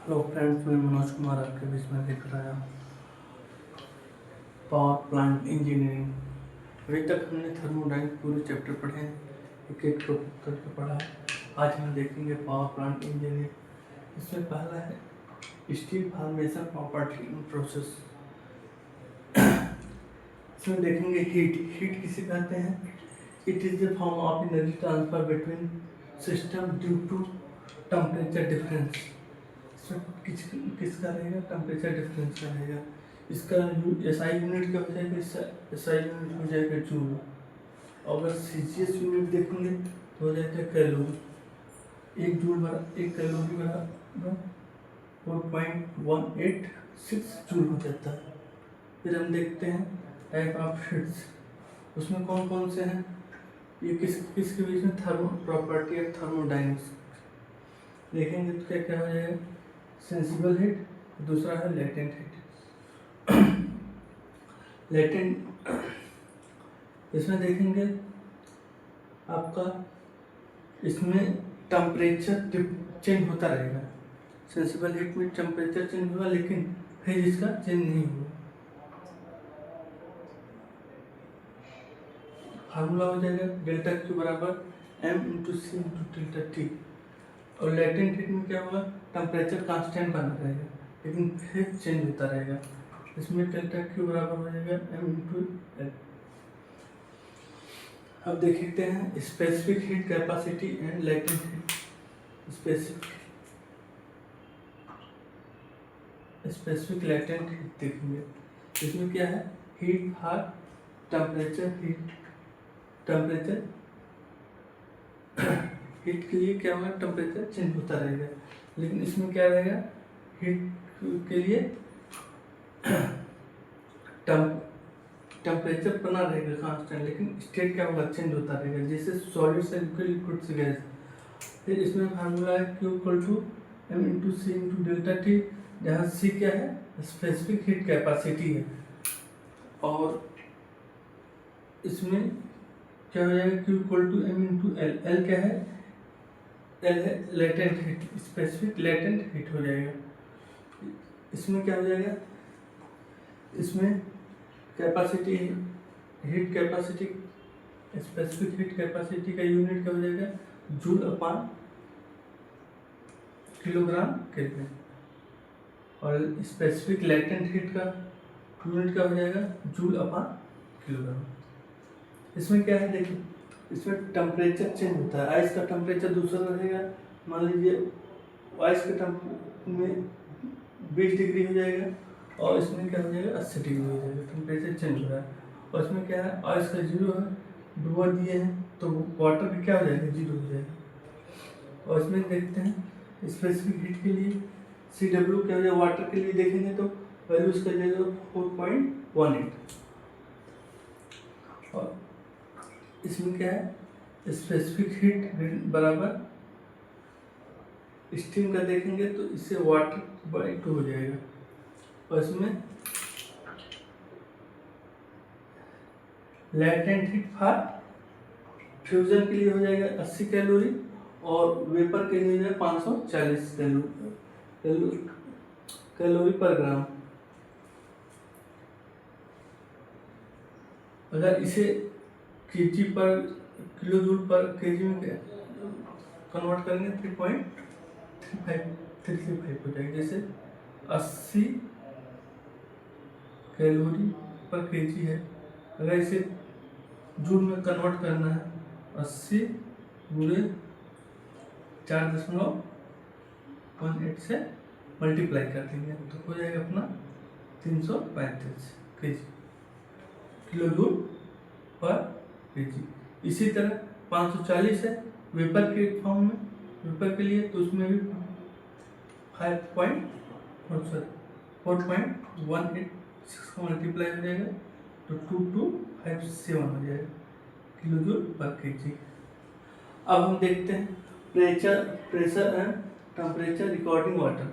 Hello friends, मैं मनोज कुमार आपके बीच में लेकर आया पावर प्लांट इंजीनियरिंग। अभी तक हमने थर्मोडाइनमिक पूरे चैप्टर पढ़े हैं, एक एक टॉपिक करके पढ़ा है। आज हम देखेंगे पावर प्लांट इंजीनियरिंग। इसमें पहला है steel formation property in process. इसमें देखेंगे हीट किसे कहते हैं। It is the form of energy transfer between system due to temperature difference. किसका रहेगा? टेम्परेचर डिफरेंस का रहेगा। इसका एसआई यूनिट क्या हो जाएगा? एसआई यूनिट हो जाएगा जूल। अगर सीजीएस यूनिट देखेंगे तो हो जाएगा कैलोरी। एक जूल बराबर एक कैलोरी बराबर 4.186 जूल हो जाता है। फिर हम देखते हैं टाइप ऑफ हीट्स। उसमें कौन कौन से हैं? ये किसके बीच में थर्मो प्रॉपर्टी और थर्मोडाइनमिक्स देखेंगे तो क्या क्या हो जाएगा? सेंसिबल हीट, दूसरा है लेटेंट हीट। लेटेंट इसमें देखेंगे आपका, इसमें टेम्परेचर चेंज होता रहेगा। सेंसिबल हीट में टेम्परेचर चेंज होगा लेकिन फेज इसका चेंज नहीं होगा। फार्मूला हो जाएगा डेल्टा क्यू बराबर m/c/ΔT। और लेटेंट हीट में क्या होगा? टेम्परेचर कांस्टेंट बना रहेगा लेकिन फेज चेंज होता रहेगा। इसमें डेल्टा क्यू बराबर हो जाएगा m/L। अब देखते हैं specific heat capacity and latent heat. Specific latent heat देखेंगे। इसमें क्या है? हीट फॉर टेम्परेचर हीट के लिए क्या होगा? टेम्परेचर चेंज होता रहेगा लेकिन इसमें क्या रहेगा? हीट के लिए टेम्परेचर बना रहेगा कांस्टेंट, लेकिन स्टेट क्या होगा? चेंज होता रहेगा, जैसे सॉलिड से लिक्विड से गैस। फिर इसमें फार्मूला है Q इक्वल टू m/c/ΔT, जहाँ C क्या है? स्पेसिफिक हीट कैपेसिटी है। और इसमें क्या हो जाएगा? Q equal to m/L। L क्या है? L है latent heat, specific latent heat हो जाएगा। इसमें क्या हो जाएगा? इसमें capacity, heat capacity, specific heat capacity का यूनिट क्या हो जाएगा? Joule upon kilogram kelvin. और स्पेसिफिक लेटेंट हीट का यूनिट क्या हो जाएगा? Joule upon kilogram. इसमें क्या है? देखिए, इसमें टेम्परेचर चेंज होता है। आइस का टेम्परेचर दूसरा रहेगा। मान लीजिए आइस के में 20 डिग्री हो जाएगा और इसमें क्या हो जाएगा? 80 डिग्री हो जाएगा। टेम्परेचर चेंज हो रहा है। और इसमें क्या है? आइस का 0 है, डुबा दिए हैं तो वाटर भी क्या हो जाएगा? 0 हो जाएगा। और इसमें देखते हैं स्पेसिफिक हीट के लिए CW क्या हो जाएगा? वाटर के लिए देखेंगे तो वैल्यू इसका जाएगा 4.18। और इसमें क्या है? स्पेसिफिक हीट बराबर स्टीम का देखेंगे तो इससे वाटर बाई 2 हो जाएगा। और इसमें लेटेंट हीट फॉर फ्यूजन के लिए हो जाएगा 80 कैलोरी और वेपर के लिए हो जाएगा 540 कैलोरी पर ग्राम। अगर इसे केजी पर किलो जूल पर केजी में कन्वर्ट करेंगे 3.35 हो जाएगा। जैसे 80 कैलोरी पर केजी है, अगर इसे जूल में कन्वर्ट करना है 80 गुणे 4.18 से मल्टीप्लाई कर देंगे तो हो जाएगा अपना 335 किलो जूल पर केजी। इसी तरह 540 है वेपर के फॉर्म में, वेपर के लिए तो उसमें भी 4.186 का मल्टीप्लाई हो जाएगा तो 2257 हो जाएगा किलो जूल पर केजी। अब हम देखते हैं pressure and temperature recording water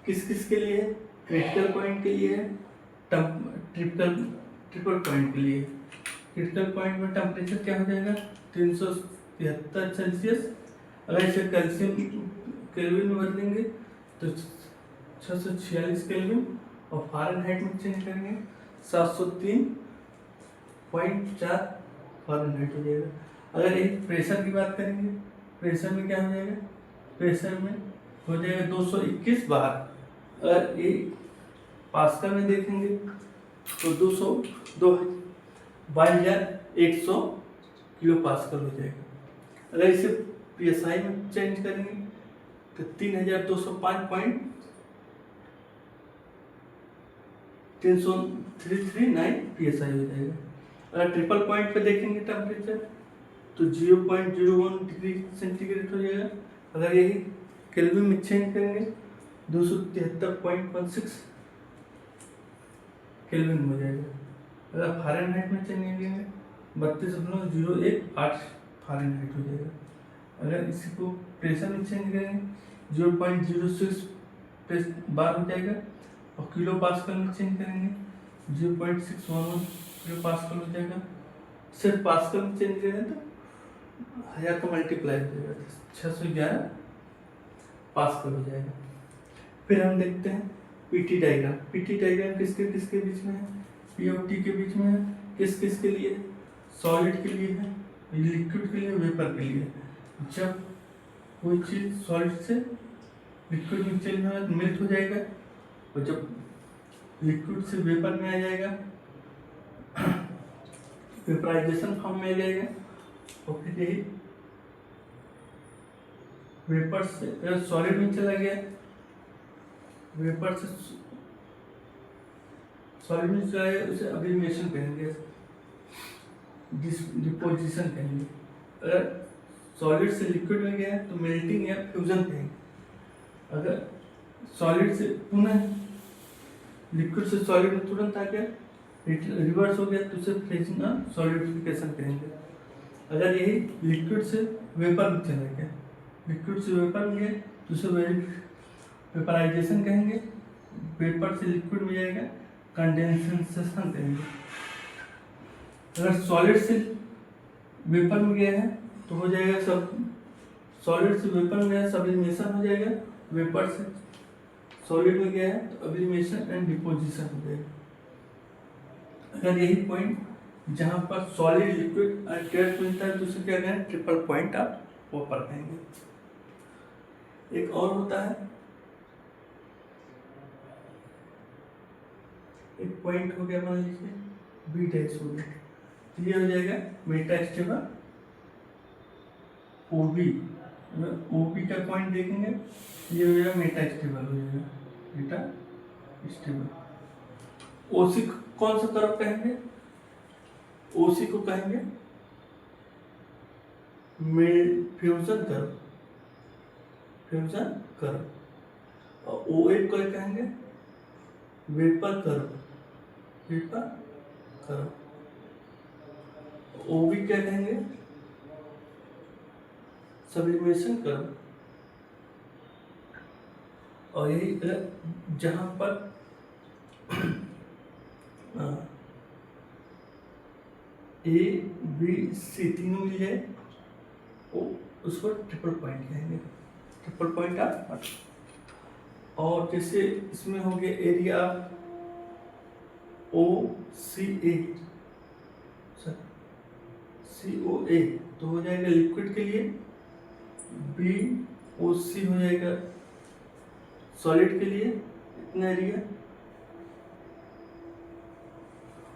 किस किस के लिए है? क्रिटिकल पॉइंट के लिए है, ट्रिपल पॉइंट के लिए। क्रिटिकल पॉइंट में टेम्परेचर क्या हो जाएगा? 373 सेल्सियस। अगर इसे कैल्शियम केल्विन में बदलेंगे तो 646 केल्विन, और फ़ारेनहाइट में चेंज करेंगे 703.4 फ़ारेनहाइट हो जाएगा। अगर एक प्रेशर की बात करेंगे, प्रेशर में क्या हो जाएगा, प्रेशर में हो जाएगा 221 बार। अगर ये पास्कल में देखेंगे तो 22,100 किलो पास्कल हो जाएगा। अगर इसे पीएसआई में चेंज करेंगे तो 3,205.339 पीएसआई हो जाएगा। अगर ट्रिपल पॉइंट पे देखेंगे टेम्परेचर तो 0.01 डिग्री सेंटीग्रेड हो जाएगा। अगर यही केल्विन में चेंज करेंगे 273.16 केल्विन हो जाएगा। अगर फ़ारेनहाइट में चेंज करेंगे 32.018 फ़ारेनहाइट हो जाएगा। अगर इसी को प्रेशर में चेंज करेंगे 0.06 बार हो जाएगा, और किलो पास्कल में चेंज करेंगे 0.611 किलो पास्कल हो जाएगा। सिर्फ पास्कल में चेंज करें तो 1000 का मल्टीप्लाई हो जाएगा, 611 पास्कल हो जाएगा। फिर हम देखते हैं पीटी डायग्राम। पीटी डायग्राम किसके किसके बीच में है, पी और टी के बीच में है। किस किस के लिए, सॉलिड के लिए है, लिक्विड के लिए, वेपर के लिए। जब कोई चीज़ सॉलिड से लिक्विड में चेंज होगा तो मेल्ट हो जाएगा, और जब लिक्विड से वेपर में आ जाएगा, वेपराइजेशन फॉर्म में आ जाएगा, और फिर यही वेपर से सॉलिड में चला गया, वेपर से सॉलिड में चला गया, उसे अब्रीविएशन कहेंगे, डिपोजिशन कहेंगे। अगर सॉलिड से लिक्विड में गया तो मेल्टिंग या फ्यूजन कहेंगे। अगर सॉलिड से पुनः लिक्विड से सॉलिड में तुरंत आ गया, रिवर्स हो गया, तो उसे फ्रीजिंग और सॉलिडिफिकेशन कहेंगे। अगर यही लिक्विड से वेपर में चला गया, लिक्विड से वेपर में गया तो उसे वेपराइजेशन कहेंगे। वेपर से लिक्विड में जाएगा, कंडेंसेशन कहेंगे। अगर सॉलिड से वेपर में गया है तो हो जाएगा सब, सॉलिड से वेपर में गया सब्लिमेशन हो जाएगा, वेपर से सॉलिड में गया है तो अब्रीविएशन एंड डिपोजिशन हो जाएगा। अगर यही पॉइंट जहाँ पर सॉलिड लिक्विड और गैस मिलता है तो उसे क्या कहेंगे, ट्रिपल पॉइंट आप वेपर कहेंगे। एक और होता है, एक पॉइंट हो गया, मान लीजिए बी डैश हो गया, तो ये हो जाएगा मेटास्टेबल ओबी। ओबी का पॉइंट देखेंगे ये हो जाएगा मेटास्टेबल हो जाएगा, मेटास्टेबल। ओसी कौन सा कर्व कहेंगे, ओसी को कहेंगे फ्यूजन कर्व, फ्यूजन कर्व। और ओए को कहेंगे वेपर कर्व, वेपर कर्व। ओबी क्या कहेंगे, सब्लिमेशन कर्व। और यही जहां पर ए बी सी तीनों मिल जाए उसको ट्रिपल पॉइंट कहेंगे, ट्रिपल पॉइंट आप। और जैसे इसमें हो गया एरिया ओ सी ए, COA तो हो जाएगा लिक्विड के लिए, BOC हो जाएगा सॉलिड के लिए, इतना एरिया।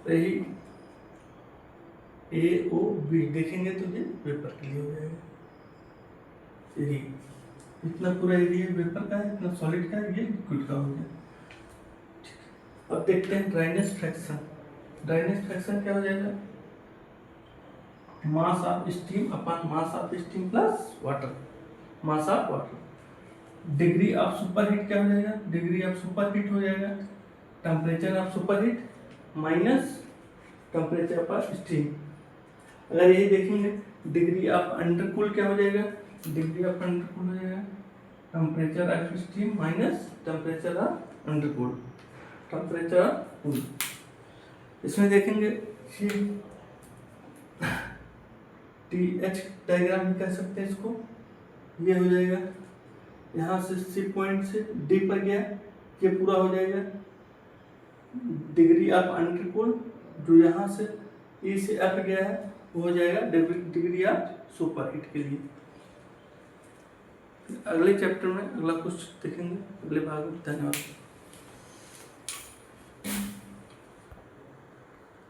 यही AOB देखेंगे तो ये वेपर के लिए हो जाएगा एरिया। इतना पूरा एरिया वेपर का है, इतना सॉलिड का है, ये लिक्विड का हो गया। अब देखते हैं ड्राइनेस फ्रैक्शन। ड्राइनेस फ्रैक्शन क्या हो जाएगा, mass of steam upon mass of steam plus water, mass of water. Degree of superheat क्या हो जाएगा, डिग्री ऑफ सुपरहीट हो जाएगा temperature of superheat minus temperature of steam. अगर यही देखेंगे डिग्री ऑफ अंडरकूल क्या हो जाएगा, डिग्री ऑफ अंडरकूल हो जाएगा temperature of steam minus temperature of undercool, temperature of cool. इसमें देखेंगे TH डायग्राम भी कह सकते हैं इसको। ये हो जाएगा यहाँ से सी पॉइंट से डी पर गया, ये पूरा हो जाएगा डिग्री ऑफ अनट्रिपोल। जो यहाँ से ई से एफ गया है वो हो जाएगा डिग्री ऑफ सुपरहीट के लिए। अगले चैप्टर में अगला कुछ देखेंगे अगले भाग में। धन्यवाद।